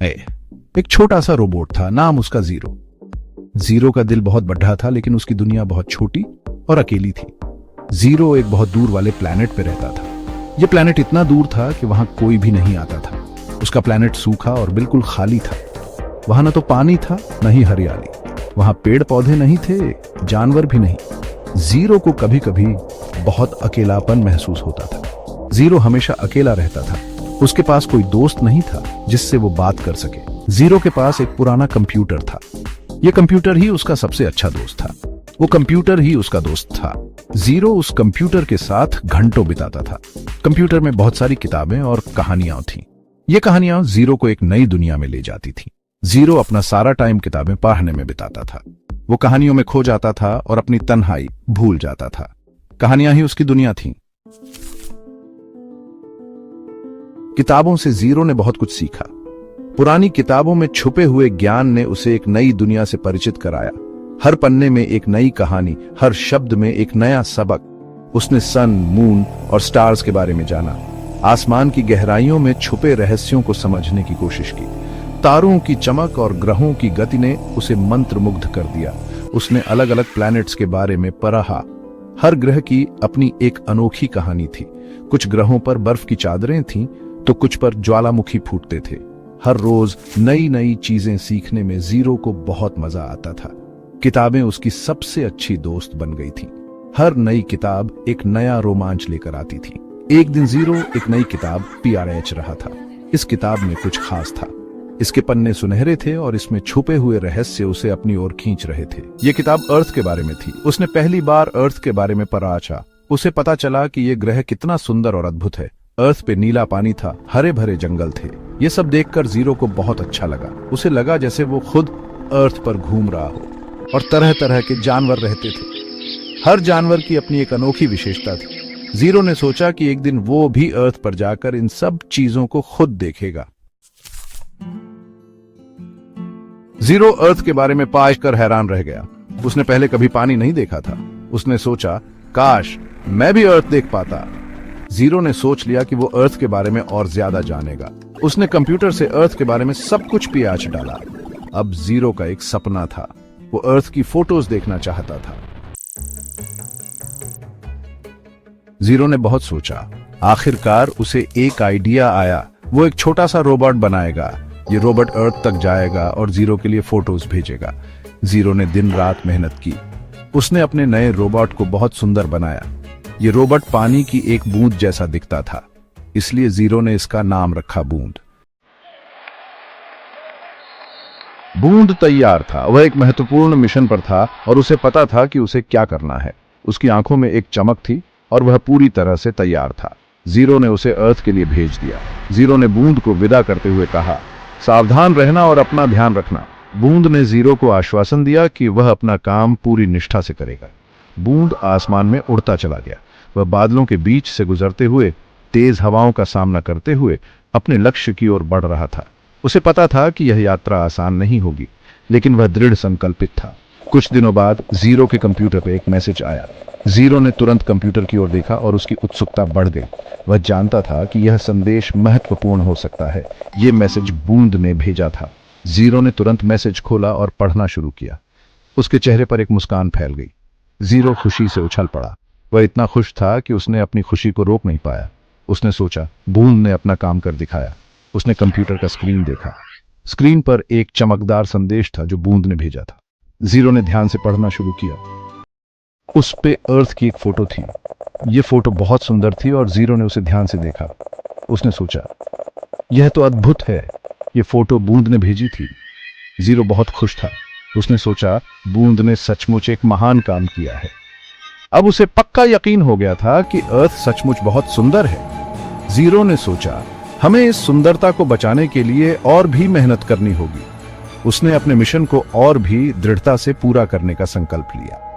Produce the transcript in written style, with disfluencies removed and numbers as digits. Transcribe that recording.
एक छोटा सा रोबोट था, नाम उसका जीरो। जीरो का दिल बहुत बड़ा था, लेकिन उसकी दुनिया बहुत छोटी और अकेली थी। जीरो एक बहुत दूर वाले प्लैनेट पे रहता था। यह प्लैनेट इतना दूर था कि वहां कोई भी नहीं आता था। उसका प्लैनेट सूखा और बिल्कुल खाली था। वहां न तो पानी था, न ही हरियाली। वहां पेड़ पौधे नहीं थे, जानवर भी नहीं। जीरो को कभी कभी बहुत अकेलापन महसूस होता था। जीरो हमेशा अकेला रहता था। उसके पास कोई दोस्त नहीं था जिससे वो बात कर सके। जीरो के पास एक पुराना कंप्यूटर था। यह कंप्यूटर ही उसका सबसे अच्छा दोस्त था। वो कंप्यूटर ही उसका दोस्त था। जीरो उस कंप्यूटर के साथ घंटों बिताता था। कंप्यूटर में बहुत सारी किताबें और कहानियां थीं। ये कहानियां जीरो को एक नई दुनिया में ले जाती थीं। जीरो अपना सारा टाइम किताबें पढ़ने में बिताता था। वो कहानियों में खो जाता था और अपनी तन्हाई भूल जाता था। कहानियां ही उसकी दुनिया थीं। किताबों से जीरो ने बहुत कुछ सीखा। पुरानी किताबों में छुपे हुए ज्ञान ने उसे एक नई दुनिया से परिचित कराया। हर पन्ने में एक नई कहानी, हर शब्द में एक नया सबक। उसने सन, मून और स्टार्स के बारे में जाना। आसमान की गहराइयों में छुपे रहस्यों को समझने की कोशिश की। तारों की चमक और ग्रहों की गति ने उसे मंत्रमुग्ध कर दिया। उसने अलग अलग प्लैनेट्स के बारे में पढ़ा। हर ग्रह की अपनी एक अनोखी कहानी थी। कुछ ग्रहों पर बर्फ की चादरें थीं, तो कुछ पर ज्वालामुखी फूटते थे। हर रोज नई नई चीजें सीखने में जीरो को बहुत मजा आता था। किताबें उसकी सबसे अच्छी दोस्त बन गई थीं। हर नई किताब एक नया रोमांच लेकर आती थी। एक दिन जीरो एक नई किताब पीआरएच रहा था। इस किताब में कुछ खास था। इसके पन्ने सुनहरे थे और इसमें छुपे हुए रहस्य उसे अपनी ओर खींच रहे थे। यह किताब अर्थ के बारे में थी। उसने पहली बार अर्थ के बारे में पढ़ा। उसे पता चला कि यह ग्रह कितना सुंदर और अद्भुत है। अर्थ पे नीला पानी था, हरे भरे जंगल थे। ये सब देखकर जीरो को बहुत अच्छा लगा। उसे लगा जैसे वो खुद अर्थ पर घूम रहा हो और तरह तरह के जानवर रहते थे। हर जानवर की अपनी एक अनोखी विशेषता थी। जीरो ने सोचा कि एक दिन वो भी अर्थ पर जाकर इन सब चीजों को खुद देखेगा। जीरो अर्थ के बारे में पाकर हैरान रह गया। उसने पहले कभी पानी नहीं देखा था। उसने सोचा, काश मैं भी अर्थ देख पाता। जीरो ने सोच लिया कि वो अर्थ के बारे में और ज्यादा जानेगा। उसने कंप्यूटर से अर्थ के बारे में सब कुछ पीआच डाला। अब जीरो का एक सपना था। वो अर्थ की फोटोज देखना चाहता था। जीरो ने बहुत सोचा। आखिरकार उसे एक आइडिया आया। वो एक छोटा सा रोबोट बनाएगा। ये रोबोट अर्थ तक जाएगा और जीरो के लिए फोटोज भेजेगा। जीरो ने दिन रात मेहनत की। उसने अपने नए रोबोट को बहुत सुंदर बनाया। ये रोबोट पानी की एक बूंद जैसा दिखता था, इसलिए जीरो ने इसका नाम रखा बूंद। बूंद तैयार था। वह एक महत्वपूर्ण मिशन पर था और उसे पता था कि उसे क्या करना है। उसकी आंखों में एक चमक थी और वह पूरी तरह से तैयार था। जीरो ने उसे अर्थ के लिए भेज दिया। जीरो ने बूंद को विदा करते हुए कहा, सावधान रहना और अपना ध्यान रखना। बूंद ने जीरो को आश्वासन दिया कि वह अपना काम पूरी निष्ठा से करेगा। बूंद आसमान में उड़ता चला गया। वह बादलों के बीच से गुजरते हुए, तेज हवाओं का सामना करते हुए अपने लक्ष्य की ओर बढ़ रहा था। उसे पता था कि यह यात्रा आसान नहीं होगी, लेकिन वह दृढ़ संकल्पित था। कुछ दिनों बाद जीरो के कंप्यूटर पर एक मैसेज आया। जीरो ने तुरंत कंप्यूटर की ओर देखा और उसकी उत्सुकता बढ़ गई। वह जानता था कि यह संदेश महत्वपूर्ण हो सकता है। यह मैसेज बूंद ने भेजा था। जीरो ने तुरंत मैसेज खोला और पढ़ना शुरू किया। उसके चेहरे पर एक मुस्कान फैल गई। जीरो खुशी से उछल पड़ा। वह इतना खुश था कि उसने अपनी खुशी को रोक नहीं पाया। उसने सोचा, बूंद ने अपना काम कर दिखाया। उसने कंप्यूटर का स्क्रीन देखा। स्क्रीन पर एक चमकदार संदेश था जो बूंद ने भेजा था। जीरो ने ध्यान से पढ़ना शुरू किया। उस पे अर्थ की एक फोटो थी। यह फोटो बहुत सुंदर थी और जीरो ने उसे ध्यान से देखा। उसने सोचा, यह तो अद्भुत है। यह फोटो बूंद ने भेजी थी। जीरो बहुत खुश था। उसने सोचा, बूंद ने सचमुच एक महान काम किया है। अब उसे पक्का यकीन हो गया था कि अर्थ सचमुच बहुत सुंदर है। जीरो ने सोचा, हमें इस सुंदरता को बचाने के लिए और भी मेहनत करनी होगी। उसने अपने मिशन को और भी दृढ़ता से पूरा करने का संकल्प लिया।